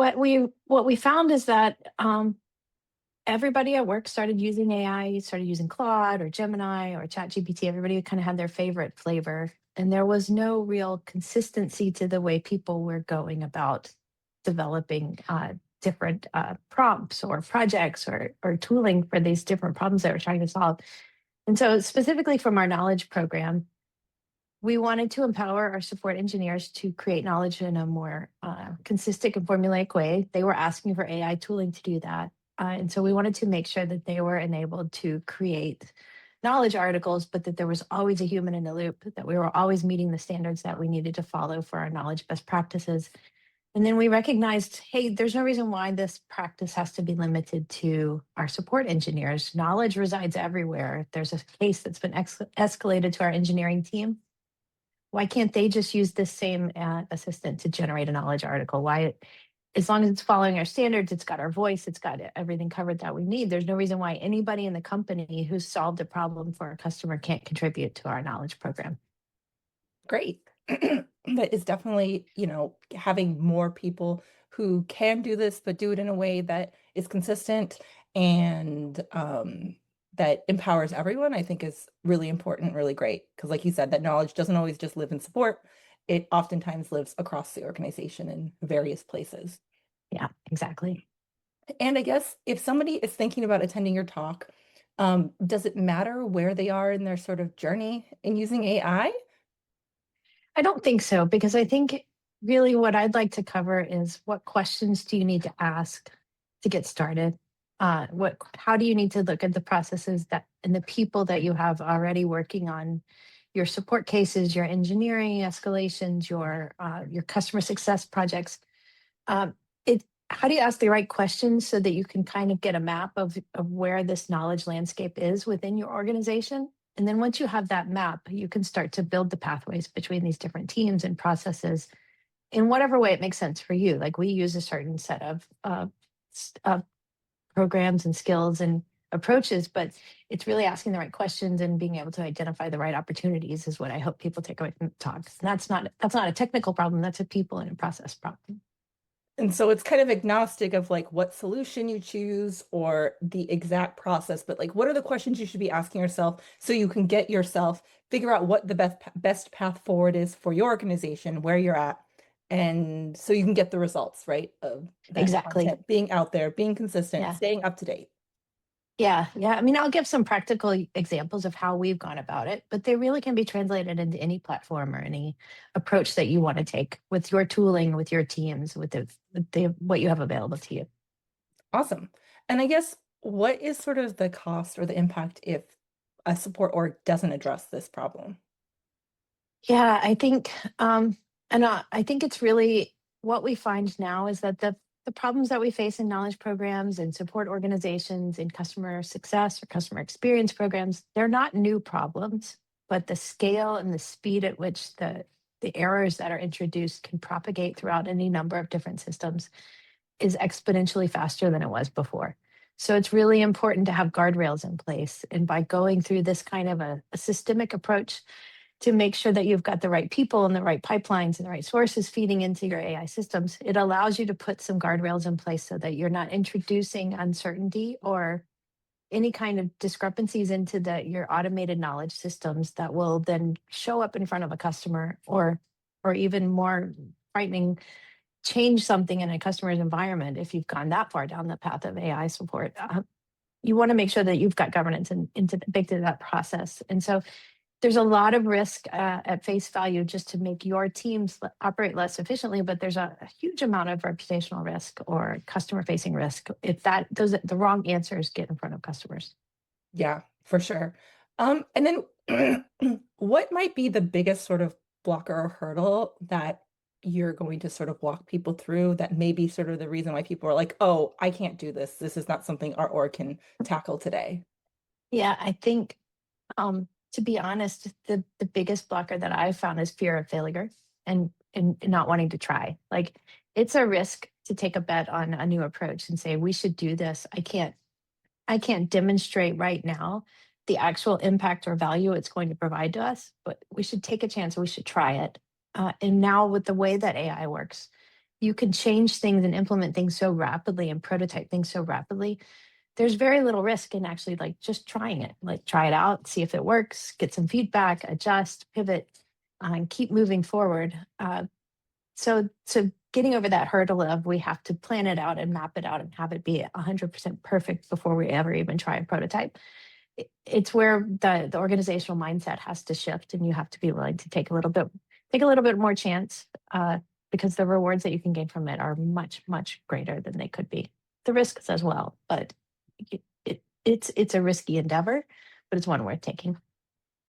What we found is that everybody at work started using AI, started using Claude or Gemini or ChatGPT. Everybody kind of had their favorite flavor, and there was no real consistency to the way people were going about developing different prompts or projects or tooling for these different problems they were trying to solve. And so, specifically from our knowledge program, we wanted to empower our support engineers to create knowledge in a more consistent and formulaic way. They were asking for AI tooling to do that. And so we wanted to make sure that they were enabled to create knowledge articles, but that there was always a human in the loop, that we were always meeting the standards that we needed to follow for our knowledge best practices. And then we recognized, hey, there's no reason why this practice has to be limited to our support engineers. Knowledge resides everywhere. If there's a case that's been escalated to our engineering team, why can't they just use this same assistant to generate a knowledge article? Why, as long as it's following our standards, it's got our voice, it's got everything covered that we need. There's no reason why anybody in the company who's solved a problem for a customer can't contribute to our knowledge program. Great. That is definitely, having more people who can do this, but do it in a way that is consistent and that empowers everyone, I think is really important, really great. Because like you said, that knowledge doesn't always just live in support. It oftentimes lives across the organization in various places. Yeah, exactly. And I guess if somebody is thinking about attending your talk, does it matter where they are in their sort of journey in using AI? I don't think so, because I think really what I'd like to cover is what questions do you need to ask to get started? How do you need to look at the processes that and the people that you have already working on your support cases, your engineering escalations, your customer success projects? It How do you ask the right questions so that you can kind of get a map of where this knowledge landscape is within your organization? And then once you have that map, you can start to build the pathways between these different teams and processes in whatever way it makes sense for you. Like we use a certain set of programs and skills and approaches, but it's really asking the right questions and being able to identify the right opportunities is what I hope people take away from the talks. And that's not a technical problem. That's a people and a process problem. And so it's kind of agnostic of like what solution you choose or the exact process, but like what are the questions you should be asking yourself so you can get yourself figure out what the best path forward is for your organization, where you're at, and so you can get the results, right? Of that Exactly. content being out there, being consistent, Yeah. staying up to date. Yeah, yeah. I mean, I'll give some practical examples of how we've gone about it, but they really can be translated into any platform or any approach that you want to take with your tooling, with your teams, with the what you have available to you. Awesome. And I guess what is sort of the cost or the impact if a support org doesn't address this problem? Yeah, I think it's really what we find now is that the problems that we face in knowledge programs and support organizations in customer success or customer experience programs, they're not new problems, but the scale and the speed at which the errors that are introduced can propagate throughout any number of different systems is exponentially faster than it was before. So it's really important to have guardrails in place. And by going through this kind of a systemic approach to make sure that you've got the right people and the right pipelines and the right sources feeding into your AI systems, it allows you to put some guardrails in place so that you're not introducing uncertainty or any kind of discrepancies into your automated knowledge systems that will then show up in front of a customer or even more frightening, change something in a customer's environment if you've gone that far down the path of AI support. You want to make sure that you've got governance baked into that process. And so there's a lot of risk at face value just to make your teams operate less efficiently, but there's a huge amount of reputational risk or customer facing risk if the wrong answers get in front of customers. Yeah, for sure. And then what might be the biggest sort of blocker or hurdle that you're going to sort of walk people through that may be sort of the reason why people are like, oh, I can't do this. This is not something our org can tackle today. Yeah, I think to be honest, the biggest blocker that I've found is fear of failure and not wanting to try. Like it's a risk to take a bet on a new approach and say we should do this. I can't demonstrate right now the actual impact or value it's going to provide to us, but we should take a chance. We should try it. And now with the way that AI works, you can change things and implement things so rapidly and prototype things so rapidly, there's very little risk in actually like just trying it. Like try it out, see if it works, get some feedback, adjust, pivot, and keep moving forward. So getting over that hurdle of we have to plan it out and map it out and have it be 100% perfect before we ever even try a prototype. It's where the organizational mindset has to shift, and you have to be willing to take a little bit more chance, because the rewards that you can gain from it are much greater than they could be. The risks as well, but it's a risky endeavor, but it's one worth taking.